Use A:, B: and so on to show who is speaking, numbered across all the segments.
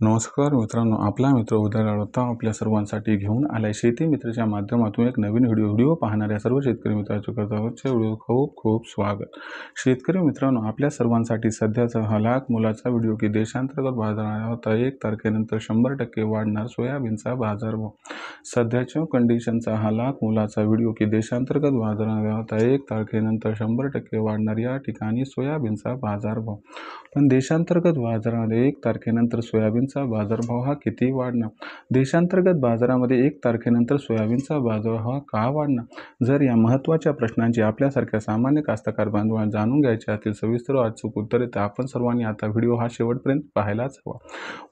A: नमस्कार मित्रांनो, आपला मित्र उदय गाडवता आपल्या सर्वांसाठी घेऊन आलाय शेती मित्राच्या माध्यमातून एक नवीन व्हिडिओ पाहणाऱ्या सर्व शेतकरी मित्रांच्या करताच्या व्हिडिओ खूप खूप स्वागत। शेतकरी मित्रांनो, आपल्या सर्वांसाठी सध्याचा हा लाख मोलाचा व्हिडिओ की देशांतर्गत बाजारात 1 तारखेनंतर 100% वाढणार सोयाबीनचा बाजारभाव। सध्याच्या कंडिशनचा हा लाख मोलाचा व्हिडिओ की देशांतर्गत बाजारात 1 तारखेनंतर 100% वाढणार या ठिकाणी सोयाबीनचा बाजारभाव। पण देशांतर्गत बाजारामध्ये 1 तारखेनंतर सोयाबीनचा बाजारभाव हा किती वाढणार? देशांतर्गत बाजारामध्ये 1 तारखेनंतर सोयाबीनचा बाजारभाव हा का वाढणार? जर या महत्त्वाच्या प्रश्नांची आपल्यासारख्या सामान्य कास्तकार बांधवांना जाणून घ्यायचे असतील सविस्तर अचूक उत्तरे, तर आपण सर्वांनी आता व्हिडिओ हा शेवटपर्यंत पाहायलाच हवा।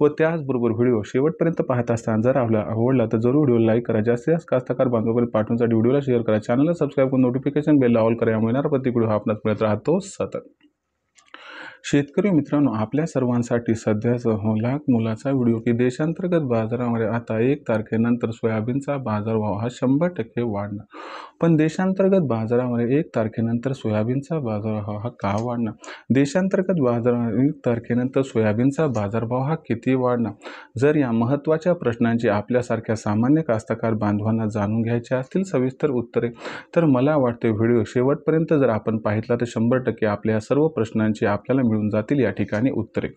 A: व त्याचबरोबर व्हिडिओ शेवटपर्यंत पाहत असताना जर आपल्याला आवडला तर जरूर व्हिडिओला लाईक करा, जास्तीत जास्त कास्तकार बांधवांपर्यंत पाठवण्यासाठी व्हिडिओला शेअर करा, चॅनलला सबस्क्राईब करून नोटिफिकेशन बेलला ऑल करा, यामुळे येणारा प्रत्येक व्हिडिओ हा आपणास मिळत राहतो सतत। शेतकरी मित्रांनो, आपल्या सर्वांसाठी सध्याचा लाख मोलाचा व्हिडिओ की देशांतर्गत बाजारामध्ये आता 1 तारखेनंतर सोयाबीनचा बाजारभाव हा 100% वाढणार। पण देशांतर्गत बाजारामध्ये 1 तारखेनंतर सोयाबीनचा बाजारभाव हा का वाढणार? देशांतर्गत बाजारामध्ये 1 तारखेनंतर सोयाबीनचा बाजारभाव हा किती वाढणार? जर या महत्त्वाच्या प्रश्नांची आपल्यासारख्या सामान्य कास्तकार बांधवांना जाणून घ्यायचे असतील सविस्तर उत्तरे, तर मला वाटते व्हिडिओ शेवटपर्यंत जर आपण पाहितला तर 100% आपल्या सर्व प्रश्नांची आपल्याला मिळून जातील या ठिकाणी उत्तरे।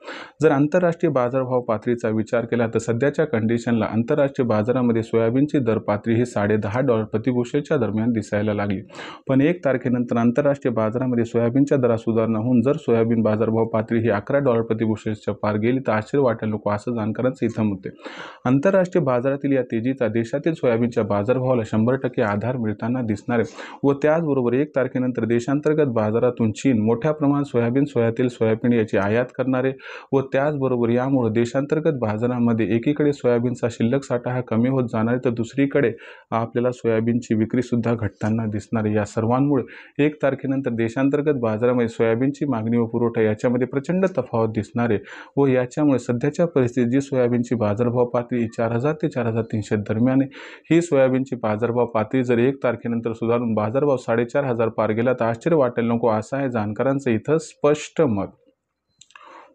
A: जर आंतरराष्ट्रीय बाजारभाव पातळीचा विचार केला तर सध्याच्या कंडिशनला आंतरराष्ट्रीय बाजारामध्ये सोयाबीनची दर पातळी ही $10.5 प्रति गोष्टीच्या दरम्यान दिसायला लागली। पण 1 तारखेनंतर आंतरराष्ट्रीय बाजारामध्ये सोयाबीनच्या दरात सुधारणा होऊन जर सोयाबीन बाजारभाव पातळी ही $11 प्रति गोष्टीच्या पार गेली तर आश्चर्य वाटायला नको, असं जाणकारांचं इथं मत आहे। आंतरराष्ट्रीय बाजारातील या तेजीचा देशातील सोयाबीनच्या बाजारभावाला 100% आधार मिळताना दिसणार आहे। व त्याचबरोबर 1 तारखेनंतर देशांतर्गत बाजारातून चीन मोठ्या प्रमाणात सोयाबीन याची आयात करणारे व त्याचबरोबर यामुळे देशांतर्गत बाजारामध्ये एकीकडे सोयाबीनचा शिल्लक साठा हा कमी होत जाणार आहे, तर दुसरीकडे आपल्याला सोयाबीनची विक्री सुद्धा घटताना दिसणार आहे। या सर्वांमुळे 1 तारखेनंतर देशांतर्गत बाजारामध्ये सोयाबीनची मागणी व पुरवठा याच्यामध्ये प्रचंड तफावत दिसणार आहे। व याच्यामुळे सध्याच्या परिस्थितीत जी सोयाबीनची बाजारभाव पातळी 4000 ते 4300 दरम्यान आहे, ही सोयाबीनची बाजारभाव पातळी जर 1 तारखेनंतर सुधारून बाजारभाव 4500 पार गेला तर आश्चर्य वाटायला नको, असं आहे जाणकारांचं इथं स्पष्ट मत।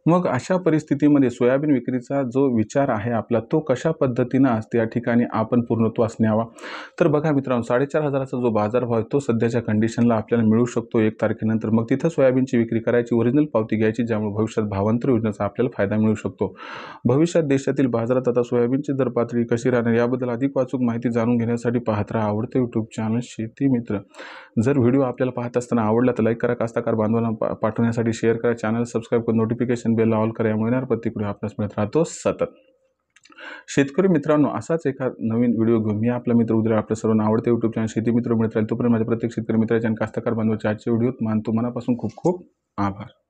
A: मग अशा परिस्थितीमध्ये सोयाबीन विक्रीचा जो विचार आहे आपला तो कशा पद्धतीनं असते या ठिकाणी आपण पूर्णत्वास न्यावा? तर बघा मित्रांनो, 4500चा जो बाजारभाव आहे तो सध्याच्या कंडिशनला आपल्याला मिळू शकतो 1 तारखेनंतर। मग तिथं सोयाबीनची विक्री करायची, ओरिजिनल पावती घ्यायची, ज्यामुळे भविष्यात भावांतर योजनेचा आपल्याला फायदा मिळू शकतो। भविष्यात देशातील बाजारात आता सोयाबीनची दर पातळी कशी राहणार याबद्दल अधिक अचूक माहिती जाणून घेण्यासाठी पाहत राहा आवडते यूट्यूब चॅनल शेती मित्र। जर व्हिडिओ आपल्याला पाहत असताना आवडला तर लाईक करा, कास्तकार बांधवांना पाठवण्यासाठी शेअर करा, चॅनल सबस्क्राईब करून नोटिफिकेशन बेल ऑल करा, यामुळे येणारा प्रत्येक व्हिडिओ आपल्यास मिळत राहतो सतत। शेतकरी मित्रांनो, असाच एका नवीन व्हिडिओ घेऊन मी आपला मित्र उदय आपल्या सर्वांना आवडते यूट्यूब चॅनल शेती मित्र मिळत राहील। तोपर्यंत माझ्या प्रत्येक शेतकरी मित्राच्या आणि कास्तकार बांधवांच्या आजच्या व्हिडिओत मानतो, मनापासून खूप खूप आभार।